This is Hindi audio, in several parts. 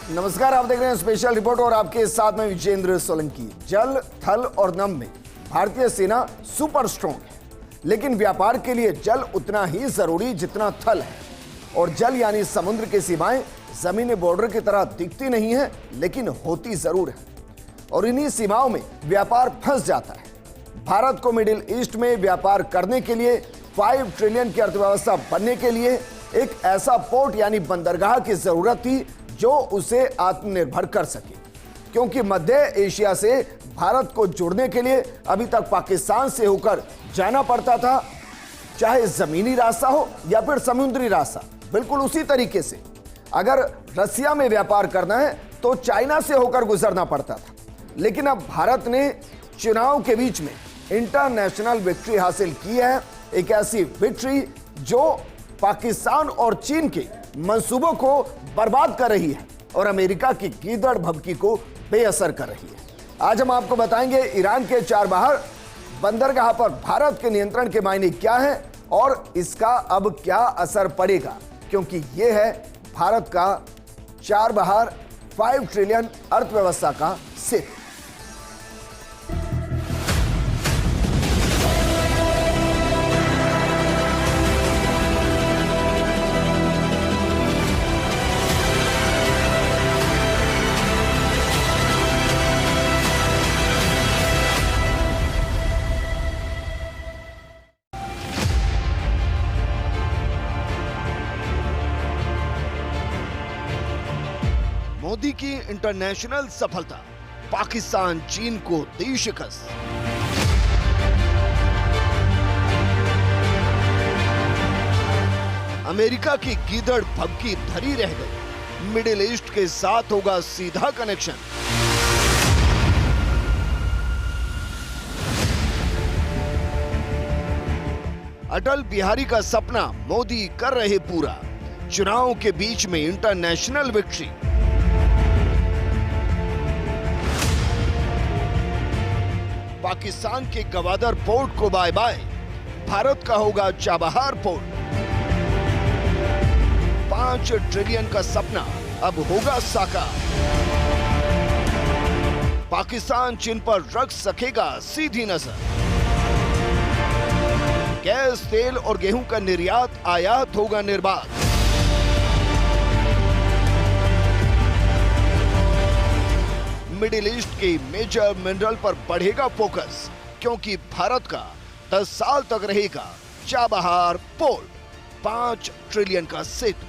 नमस्कार, आप देख रहे हैं स्पेशल रिपोर्ट और आपके साथ में विजेंद्र सोलंकी। जल, थल और नभ में भारतीय सेना सुपर स्ट्रॉन्ग है, लेकिन व्यापार के लिए जल उतना ही जरूरी जितना थल है। और जल यानी समुद्र की सीमाएं जमीनी बॉर्डर की तरह दिखती नहीं है, लेकिन होती जरूर है। और इन्हीं सीमाओं में व्यापार फंस जाता है। भारत को मिडिल ईस्ट में व्यापार करने के लिए 5 ट्रिलियन की अर्थव्यवस्था बनने के लिए एक ऐसा पोर्ट यानी बंदरगाह की जरूरत थी जो उसे आत्मनिर्भर कर सके, क्योंकि मध्य एशिया से भारत को जोड़ने के लिए अभी तक पाकिस्तान से होकर जाना पड़ता था, चाहे जमीनी रास्ता हो या फिर समुद्री रास्ता। बिल्कुल उसी तरीके से अगर रसिया में व्यापार करना है तो चाइना से होकर गुजरना पड़ता था। लेकिन अब भारत ने चुनाव के बीच में इंटरनेशनल विक्ट्री हासिल की है, एक ऐसी विक्ट्री जो पाकिस्तान और चीन के मंसूबों को बर्बाद कर रही है और अमेरिका की गीदड़ भभकी को बेअसर कर रही है। आज हम आपको बताएंगे ईरान के चाबहार बंदरगाह पर भारत के नियंत्रण के मायने क्या है और इसका अब क्या असर पड़ेगा, क्योंकि यह है भारत का चाबहार 5 ट्रिलियन अर्थव्यवस्था का सेतु। मोदी की इंटरनेशनल सफलता, पाकिस्तान चीन को दी शिकस्त। अमेरिका की गीदड़ भभकी धरी रह गई, मिडिल ईस्ट के साथ होगा सीधा कनेक्शन। अटल बिहारी का सपना मोदी कर रहे पूरा, चुनाव के बीच में इंटरनेशनल विक्ट्री। पाकिस्तान के गवादर पोर्ट को बाय बाय, भारत का होगा चाबहार पोर्ट। 5 ट्रिलियन का सपना अब होगा साकार। पाकिस्तान चीन पर रख सकेगा सीधी नजर। गैस, तेल और गेहूं का निर्यात आयात होगा निर्बाध। मिडिल ईस्ट के मेजर मिनरल पर बढ़ेगा फोकस, क्योंकि भारत का 10 साल तक रहेगा चाबहार पोर्ट, 5 ट्रिलियन का सेतु।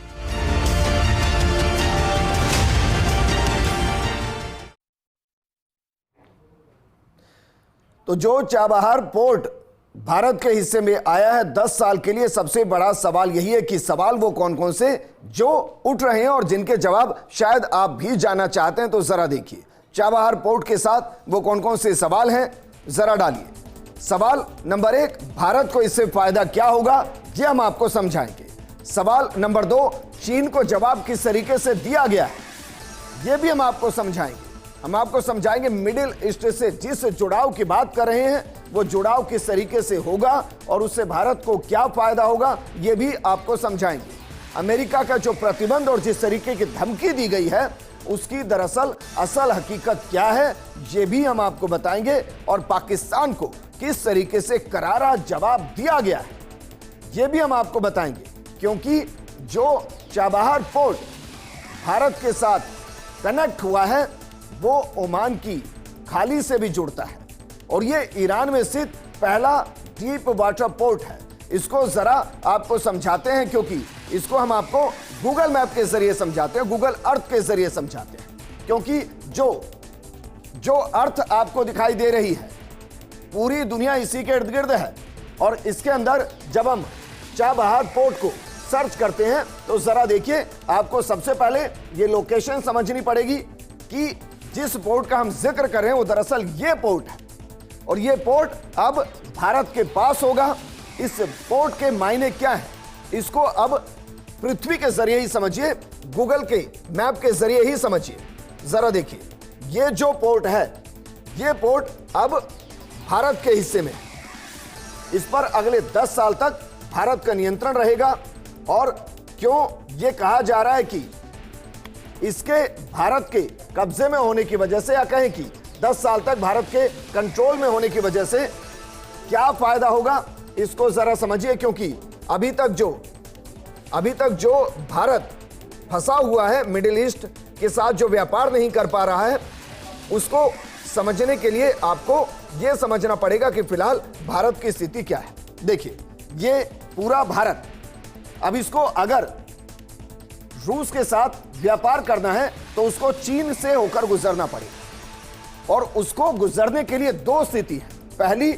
तो जो चाबहार पोर्ट भारत के हिस्से में आया है 10 साल के लिए, सबसे बड़ा सवाल यही है कि सवाल वो कौन कौन से जो उठ रहे हैं और जिनके जवाब शायद आप भी जानना चाहते हैं। तो जरा देखिए चाबहार पोर्ट के साथ वो कौन कौन से सवाल हैं, जरा डालिए। सवाल नंबर 1, भारत को इससे फायदा क्या होगा, ये हम आपको समझाएंगे। सवाल नंबर 2, चीन को जवाब किस तरीके से दिया गया है, ये भी हम आपको समझाएंगे। हम आपको समझाएंगे मिडिल ईस्ट से जिस जुड़ाव की बात कर रहे हैं वो जुड़ाव किस तरीके से होगा और उससे भारत को क्या फायदा होगा, ये भी आपको समझाएंगे। अमेरिका का जो प्रतिबंध और जिस तरीके की धमकी दी गई है उसकी दरअसल असल हकीकत क्या है, ये भी हम आपको बताएंगे। और पाकिस्तान को किस तरीके से करारा जवाब दिया गया है, ये भी हम आपको बताएंगे, क्योंकि जो चाबहार पोर्ट भारत के साथ कनेक्ट हुआ है वो ओमान की खाड़ी से भी जुड़ता है और ये ईरान में स्थित पहला डीप वाटर पोर्ट है। इसको जरा आपको समझाते हैं, क्योंकि इसको हम आपको गूगल मैप के जरिए समझाते हैं, गूगल अर्थ के जरिए समझाते हैं, क्योंकि जो अर्थ आपको दिखाई दे रही है पूरी दुनिया इसी के इर्द गिर्द है। और इसके अंदर जब हम चाबहार पोर्ट को सर्च करते हैं तो जरा देखिए, आपको सबसे पहले ये लोकेशन समझनी पड़ेगी कि जिस पोर्ट का हम जिक्र कर रहे हैं वो दरअसल ये पोर्ट है और ये पोर्ट अब भारत के पास होगा। इस पोर्ट के मायने क्या है, इसको अब पृथ्वी के जरिए ही समझिए, गूगल के मैप के जरिए ही समझिए। जरा देखिए, ये जो पोर्ट है ये पोर्ट अब भारत के हिस्से में है। इस पर अगले 10 साल तक भारत का नियंत्रण रहेगा। और क्यों ये कहा जा रहा है कि इसके भारत के कब्जे में होने की वजह से, या कहें कि 10 साल तक भारत के कंट्रोल में होने की वजह से क्या फायदा होगा, इसको जरा समझिए। क्योंकि अभी तक जो भारत फंसा हुआ है मिडिल ईस्ट के साथ, जो व्यापार नहीं कर पा रहा है, उसको समझने के लिए आपको यह समझना पड़ेगा कि फिलहाल भारत की स्थिति क्या है। देखिए, ये पूरा भारत, अब इसको अगर रूस के साथ व्यापार करना है तो उसको चीन से होकर गुजरना पड़ेगा, और उसको गुजरने के लिए दो स्थिति है। पहली,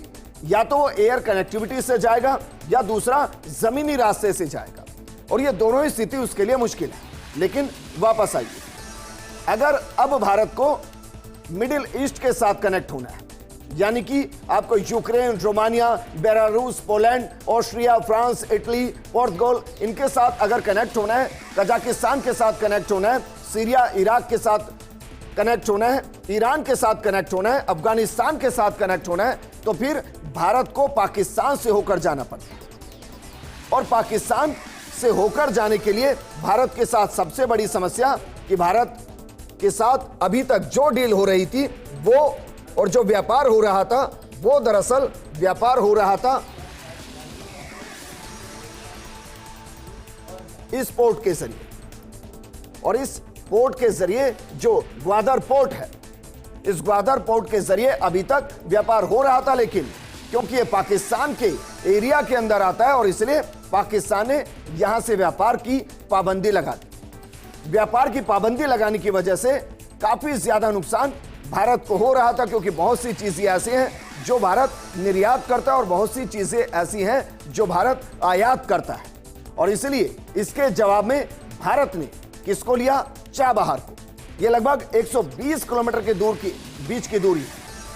या तो वो एयर कनेक्टिविटी से जाएगा या दूसरा जमीनी रास्ते से जाएगा, और ये दोनों ही स्थिति उसके लिए मुश्किल है। लेकिन वापस आइए, अगर अब भारत को मिडिल ईस्ट के साथ कनेक्ट होना है, यानी कि आपको Ukraine, Romania, Belarus, Poland, Austria, France, Italy, Portugal, इनके साथ अगर कनेक्ट होना है, कजाकिस्तान के साथ कनेक्ट होना है, सीरिया, इराक के साथ कनेक्ट होना है, ईरान के साथ कनेक्ट होना है, अफगानिस्तान के साथ कनेक्ट होना है, तो फिर भारत को पाकिस्तान से होकर जाना पड़ता। और पाकिस्तान से होकर जाने के लिए भारत के साथ सबसे बड़ी समस्या कि भारत के साथ अभी तक जो डील हो रही थी वो, और जो व्यापार हो रहा था वो दरअसल व्यापार हो रहा था इस पोर्ट के जरिए, और इस पोर्ट के जरिए जो ग्वादर पोर्ट है, इस ग्वादर पोर्ट के जरिए अभी तक व्यापार हो रहा था। लेकिन क्योंकि ये पाकिस्तान के एरिया के अंदर आता है और इसलिए पाकिस्तान ने यहां से व्यापार की पाबंदी लगा दी। व्यापार की पाबंदी लगाने की वजह से काफी ज्यादा नुकसान भारत को हो रहा था, क्योंकि बहुत सी चीजें ऐसी हैं जो भारत निर्यात करता है और बहुत सी चीजें ऐसी हैं जो भारत आयात करता है। और इसलिए इसके जवाब में भारत ने किसको लिया? चाबहार को। यह लगभग 120 किलोमीटर के बीच की दूरी है,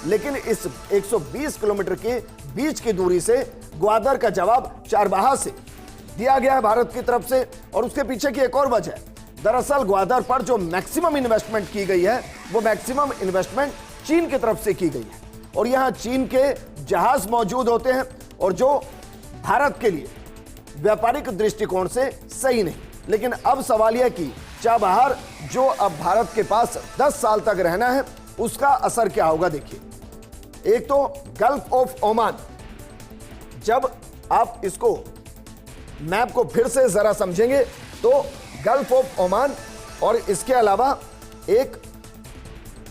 लेकिन इस 120 किलोमीटर के बीच की दूरी से ग्वादर का जवाब चाबहार से दिया गया है भारत की तरफ से। और उसके पीछे की एक और वजह है, दरअसल ग्वादर पर जो मैक्सिमम इन्वेस्टमेंट की गई है वो मैक्सिमम इन्वेस्टमेंट चीन की तरफ से की गई है, और यहां चीन के जहाज मौजूद होते हैं, और जो भारत के लिए व्यापारिक दृष्टिकोण से सही नहीं। लेकिन अब सवाल यह कि चाबहार जो अब भारत के पास 10 साल तक रहना है, उसका असर क्या होगा। देखिए, एक तो गल्फ ऑफ ओमान, जब आप इसको मैप को फिर से जरा समझेंगे तो गल्फ ऑफ ओमान, और इसके अलावा एक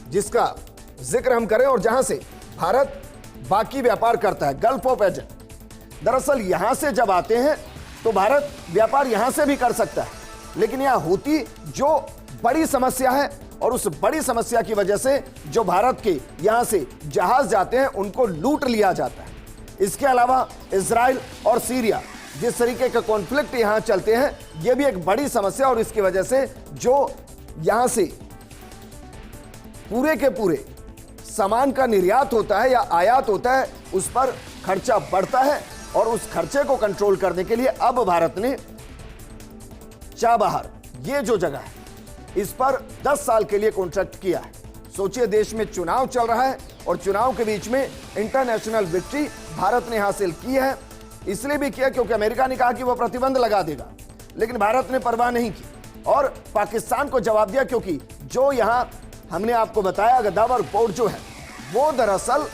जिसका जिक्र हम करें और जहां से भारत बाकी व्यापार करता है, गल्फ ऑफ एडन। दरअसल यहां से जब आते हैं तो भारत व्यापार यहां से भी कर सकता है, लेकिन यहां होती जो बड़ी समस्या है, और उस बड़ी समस्या की वजह से जो भारत के यहां से जहाज जाते हैं उनको लूट लिया जाता है। इसके अलावा इजराइल और सीरिया, जिस तरीके के कॉन्फ्लिक्ट यहां चलते हैं, यह भी एक बड़ी समस्या, और इसकी वजह से जो यहां से पूरे के पूरे सामान का निर्यात होता है या आयात होता है, उस पर खर्चा बढ़ता है, और उस खर्चे को कंट्रोल करने के लिए अब भारत ने चाबहार, ये जो जगह है, इस पर 10 साल के लिए कॉन्ट्रैक्ट किया है। सोचिए, देश में चुनाव चल रहा है और चुनाव के बीच में इंटरनेशनल विक्ट्री भारत ने हासिल की है। इसलिए भी किया क्योंकि अमेरिका ने कहा कि वह प्रतिबंध लगा देगा, लेकिन भारत ने परवाह नहीं की और पाकिस्तान को जवाब दिया, क्योंकि जो यहां हमने आपको बताया गद्दावर पोर्ट जो है वो दरअसल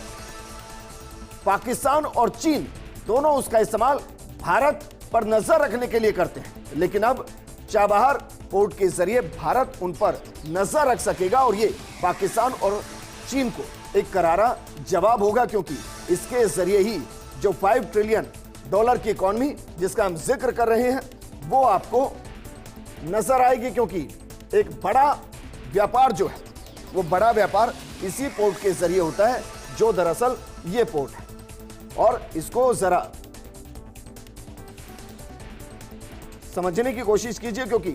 पाकिस्तान और चीन दोनों उसका इस्तेमाल भारत पर नजर रखने के लिए करते हैं। लेकिन अब चाबहार पोर्ट के जरिए भारत उन पर नजर रख सकेगा, और ये पाकिस्तान और चीन को एक करारा जवाब होगा, क्योंकि इसके जरिए ही जो $5 ट्रिलियन की इकॉनमी जिसका हम जिक्र कर रहे हैं वो आपको नजर आएगी, क्योंकि एक बड़ा व्यापार जो है वो बड़ा व्यापार इसी पोर्ट के जरिए होता है, जो दरअसल ये पोर्ट है। और इसको जरा समझने की कोशिश कीजिए, क्योंकि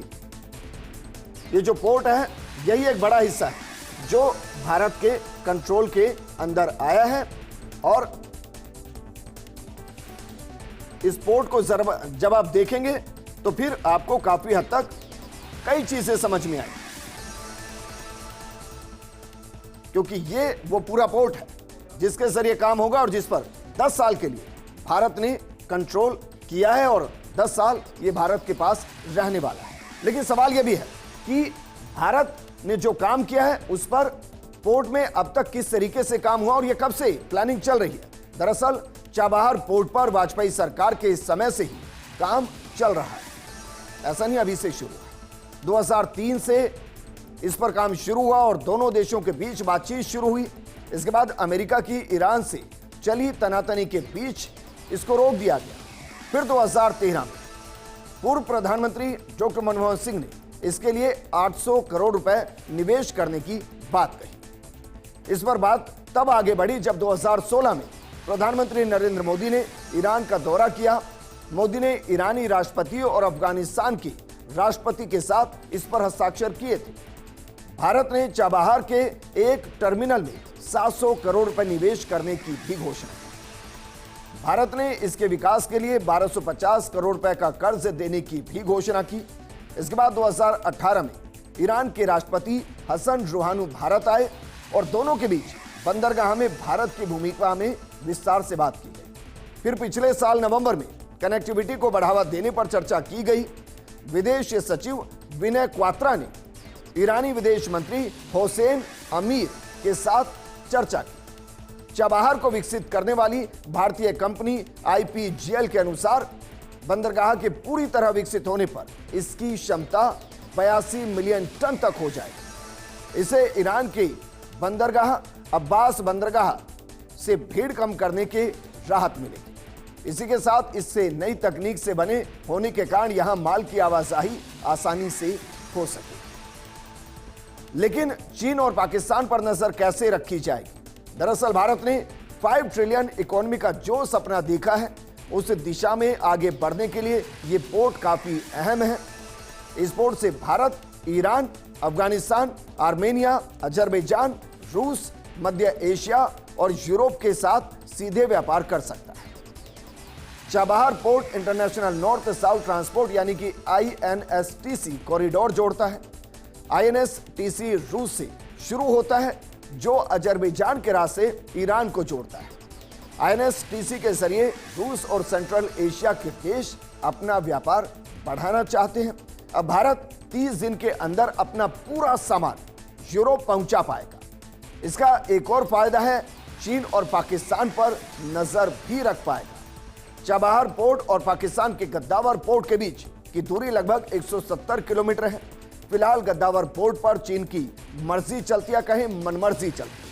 ये जो पोर्ट है यही एक बड़ा हिस्सा है जो भारत के कंट्रोल के अंदर आया है, और इस पोर्ट को जब आप देखेंगे तो फिर आपको काफी हद तक कई चीजें समझ में आएंगी, क्योंकि ये वो पूरा पोर्ट है जिसके जरिए काम होगा और जिस पर 10 साल के लिए भारत ने कंट्रोल किया है, और 10 साल ये भारत के पास रहने वाला है। लेकिन सवाल ये भी है कि भारत ने जो काम किया है उस पर पोर्ट में अब तक किस तरीके से काम हुआ और यह कब से प्लानिंग चल रही है। दरअसल चाबहार पोर्ट पर वाजपेयी सरकार के इस समय से ही काम चल रहा है, ऐसा नहीं अभी से शुरू हुआ। 2003 से इस पर काम शुरू हुआ और दोनों देशों के बीच बातचीत शुरू हुई। इसके बाद अमेरिका की ईरान से चली तनातनी के बीच इसको रोक दिया गया। फिर 2013 में पूर्व प्रधानमंत्री डॉक्टर मनमोहन सिंह ने इसके लिए 800 करोड़ रुपए निवेश करने की बात कही। इस पर बात तब आगे बढ़ी जब 2016 में प्रधानमंत्री नरेंद्र मोदी ने ईरान का दौरा किया। मोदी ने ईरानी राष्ट्रपति और अफगानिस्तान के राष्ट्रपति के साथ इस पर हस्ताक्षर किए थे। भारत ने चाबहार के एक टर्मिनल में 700 करोड़ रुपए निवेश करने की भी घोषणा की। भारत ने इसके विकास के लिए 1250 करोड़ रुपए का कर्ज देने की भी घोषणा की। इसके बाद 2018 में ईरान के राष्ट्रपति हसन रूहानी भारत आए और दोनों के बीच बंदरगाह में भारत की भूमिका में विस्तार से बात की गई। फिर पिछले साल नवंबर में कनेक्टिविटी को बढ़ावा देने पर चर्चा की गई। विदेश सचिव विनय क्वात्रा ने ईरानी विदेश मंत्री हुसैन अमीर के साथ चर्चा की। चाबहार को विकसित करने वाली भारतीय कंपनी IPGL के अनुसार बंदरगाह के पूरी तरह विकसित होने पर इसकी क्षमता 82 मिलियन टन तक हो जाएगी। इसे ईरान के बंदरगाह अब्बास बंदरगाह से भीड़ कम करने के राहत मिलेगी। इसी के साथ इससे नई तकनीक से बने होने के कारण यहां माल की आवाजाही आसानी से हो सके। लेकिन चीन और पाकिस्तान पर नजर कैसे रखी जाएगी? दरअसल भारत ने 5 ट्रिलियन इकोनॉमी का जो सपना देखा है उस दिशा में आगे बढ़ने के लिए ये पोर्ट काफी अहम है। इस पोर्ट से Bharat, Iran, Afghanistan, Armenia, Azerbaijan, रूस, मध्य एशिया और यूरोप के साथ सीधे व्यापार कर सकता है। Chabahar port international north south transport यानी कि INSTC कॉरिडोर जोड़ता है। INSTC रूस से शुरू होता है जो अजरबैजान के रास्ते ईरान को जोड़ता है। INSTC के जरिए रूस और सेंट्रल एशिया के देश अपना व्यापार बढ़ाना चाहते हैं। अब भारत 30 दिन के अंदर अपना पूरा सामान यूरोप पहुंचा पाएगा। इसका एक और फायदा है, चीन और पाकिस्तान पर नजर भी रख पाएगा। चाबहार पोर्ट और पाकिस्तान के गद्दावर पोर्ट के बीच की दूरी लगभग 170 किलोमीटर है। फिलहाल गद्दावर पोर्ट पर चीन की मर्जी चलती है, कहीं मनमर्जी चलती।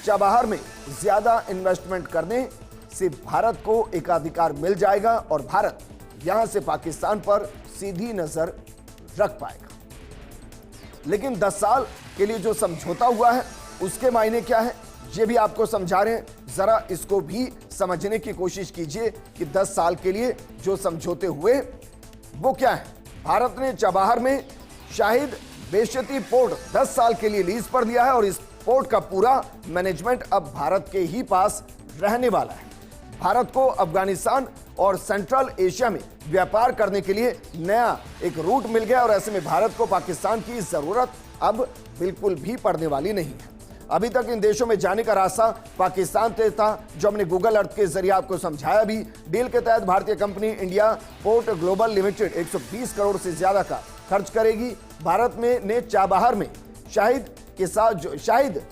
चाबहार में ज्यादा इन्वेस्टमेंट करने से भारत को एकाधिकार मिल जाएगा और भारत यहां से पाकिस्तान पर सीधी नजर रख पाएगा। लेकिन 10 साल के लिए जो समझौता हुआ है उसके मायने क्या है, ये भी आपको समझा रहे हैं। जरा इसको भी समझने की कोशिश कीजिए कि 10 साल के लिए जो समझौते हुए वो क्या है। भारत ने चाबहार में शाहिद बेशती पोर्ट 10 साल के लिए लीज पर लिया है और इस पोर्ट का पूरा मैनेजमेंट अब भारत के ही पास रहने वाला है। भारत को अफगानिस्तान और सेंट्रल एशिया में व्यापार करने के लिए नया एक रूट मिल गया और ऐसे में भारत को पाकिस्तान की जरूरत अब बिल्कुल भी पड़ने वाली नहीं है। अभी तक इन देशों में जाने का रास्ता पाकिस्तान से था, जो हमने गूगल अर्थ के जरिए आपको समझाया भी। डील के तहत भारतीय company India port global limited 120 crore से ज्यादा का खर्च करेगी। भारत में ने चाबहार में शाहिद के साथ जो शाहिद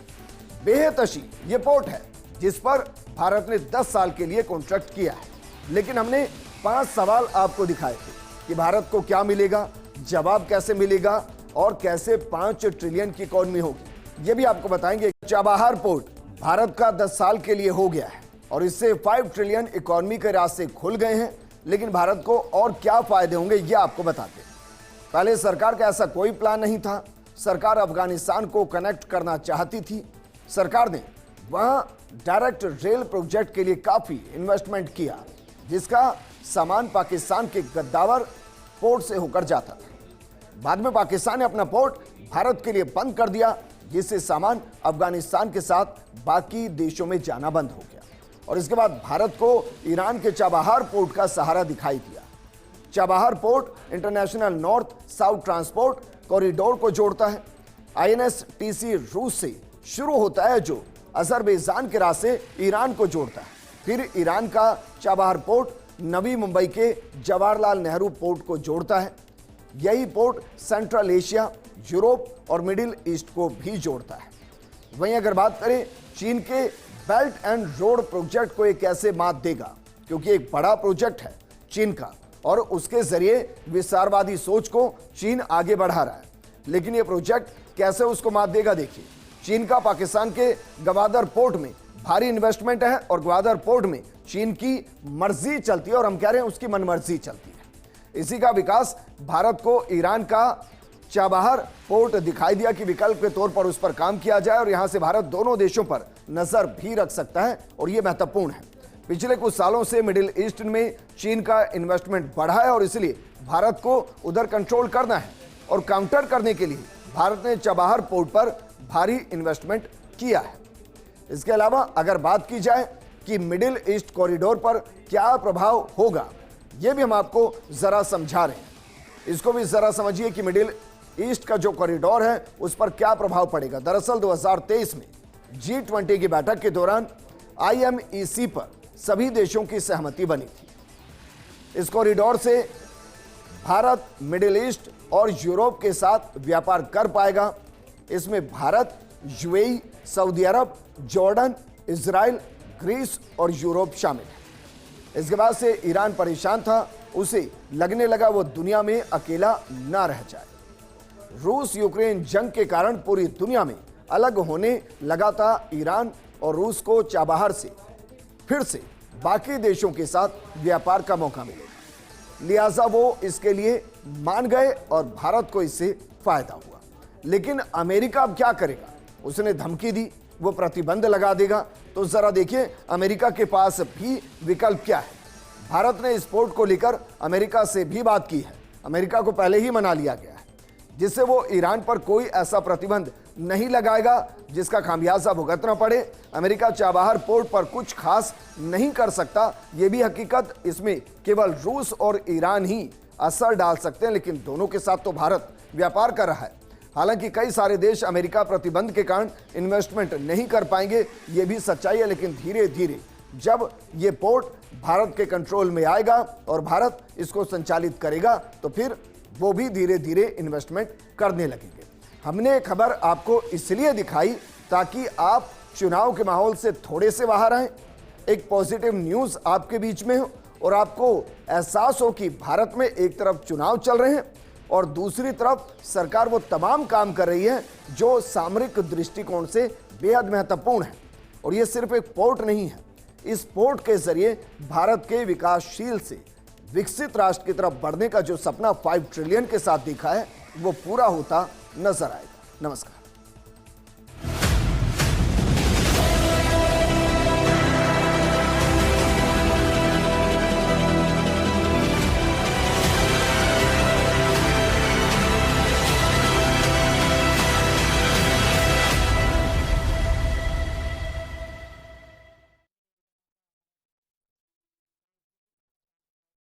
बेहतशी ये पोर्ट है जिस पर भारत ने 10 साल के लिए कॉन्ट्रैक्ट किया है। लेकिन हमने 5 सवाल आपको दिखाए थे कि भारत को क्या मिलेगा, जवाब कैसे मिलेगा और कैसे 5 ट्रिलियन की इकोनॉमी होगी, ये भी आपको बताएंगे। चाबहार पोर्ट भारत का 10 साल के लिए हो गया है और इससे 5 ट्रिलियन इकोनॉमी के रास्ते खुल गए हैं। लेकिन भारत को और क्या फायदे होंगे ये आपको बताते हैं। पहले सरकार का ऐसा कोई प्लान नहीं था। सरकार अफगानिस्तान को कनेक्ट करना चाहती थी। सरकार ने वहां डायरेक्ट रेल प्रोजेक्ट के लिए काफी इन्वेस्टमेंट किया जिसका सामान पाकिस्तान के गद्दावर पोर्ट से होकर जाता था। बाद में पाकिस्तान ने अपना पोर्ट भारत के लिए बंद कर दिया जिससे सामान अफगानिस्तान के साथ बाकी देशों में जाना बंद हो गया और इसके बाद भारत को ईरान के चाबहार पोर्ट का सहारा दिखाई दिया। Chabahar port international north south transport corridor को जोड़ता है। INSTC रूस से शुरू होता है जो अजरबैजान के रास्ते ईरान को जोड़ता है। फिर ईरान का चाबहार पोर्ट नवी मुंबई के जवाहरलाल नेहरू पोर्ट को जोड़ता है। यही पोर्ट सेंट्रल एशिया, यूरोप और मिडिल ईस्ट को भी जोड़ता है। वहीं अगर बात करें चीन के बेल्ट एंड रोड प्रोजेक्ट को ये कैसे मात देगा, क्योंकि एक बड़ा प्रोजेक्ट है चीन का और उसके जरिए विस्तारवादी सोच को चीन आगे बढ़ा रहा है। लेकिन ये प्रोजेक्ट कैसे उसको मात देगा, देखिए। चीन का पाकिस्तान के गवादर पोर्ट में भारी इन्वेस्टमेंट है और ग्वादर पोर्ट में चीन की मर्जी चलती है और हम कह रहे हैं उसकी मनमर्जी चलती है। इसी का विकास भारत को ईरान का चाबहार पोर्ट दिखाई दिया कि विकल्प के तौर पर उस पर काम किया जाए और यहां से भारत दोनों देशों पर नजर भी रख सकता है और यह महत्वपूर्ण है। पिछले कुछ सालों से मिडिल ईस्ट में चीन का इन्वेस्टमेंट बढ़ा है और इसलिए भारत को उधर कंट्रोल करना है और काउंटर करने के लिए भारत ने चाबहार पोर्ट पर भारी इन्वेस्टमेंट किया है। इसके अलावा अगर बात की जाए कि मिडिल ईस्ट कॉरिडोर पर क्या प्रभाव होगा, यह भी हम आपको जरा समझा रहे हैं। इसको भी जरा समझिए कि मिडिल ईस्ट का जो कॉरिडोर है उस पर क्या प्रभाव पड़ेगा। दरअसल 2023 में G20 की बैठक के दौरान IMEC पर सभी देशों की सहमति बनी थी। इस कॉरिडोर से भारत मिडिल ईस्ट और यूरोप के साथ व्यापार कर पाएगा। इसमें भारत, UAE, सऊदी अरब, जॉर्डन, इजराइल, ग्रीस और यूरोप शामिल है। इसके बाद से ईरान परेशान था, उसे लगने लगा वो दुनिया में अकेला ना रह जाए। रूस यूक्रेन जंग के कारण पूरी दुनिया में अलग होने लगा था ईरान और रूस को चाबहार से फिर से बाकी देशों के साथ व्यापार का मौका मिलेगा। लिहाजा वो इसके लिए मान गए और भारत को इससे फायदा हुआ। लेकिन अमेरिका अब क्या करेगा? उसने धमकी दी वो प्रतिबंध लगा देगा। तो जरा देखिए अमेरिका के पास भी विकल्प क्या है। भारत ने इस पोर्ट को लेकर अमेरिका से भी बात की है। अमेरिका को पहले ही मना लिया गया है जिससे वो ईरान पर कोई ऐसा प्रतिबंध नहीं लगाएगा जिसका खामियाजा भुगतना पड़े। अमेरिका चाबहार पोर्ट पर कुछ खास नहीं कर सकता, यह भी हकीकत। इसमें केवल रूस और ईरान ही असर डाल सकते हैं, लेकिन दोनों के साथ तो भारत व्यापार कर रहा है। हालांकि कई सारे देश अमेरिका प्रतिबंध के कारण इन्वेस्टमेंट नहीं कर पाएंगे, यह भी सच्चाई है। लेकिन धीरे धीरे जब ये पोर्ट भारत के कंट्रोल में आएगा और भारत इसको संचालित करेगा तो फिर वो भी धीरे धीरे इन्वेस्टमेंट करने लगेंगे। हमने खबर आपको इसलिए दिखाई ताकि आप चुनाव के माहौल से थोड़े से बाहर आएं, एक पॉजिटिव न्यूज़ आपके बीच में हो और आपको एहसास हो कि भारत में एक तरफ चुनाव चल रहे हैं और दूसरी तरफ सरकार वो तमाम काम कर रही है जो सामरिक दृष्टिकोण से बेहद महत्वपूर्ण है। और ये सिर्फ एक पोर्ट नहीं है, इस पोर्ट के जरिए भारत के विकासशील से विकसित राष्ट्र की तरफ बढ़ने का जो सपना 5 ट्रिलियन के साथ दिखा है वो पूरा होता नजर आएगा। नमस्कार।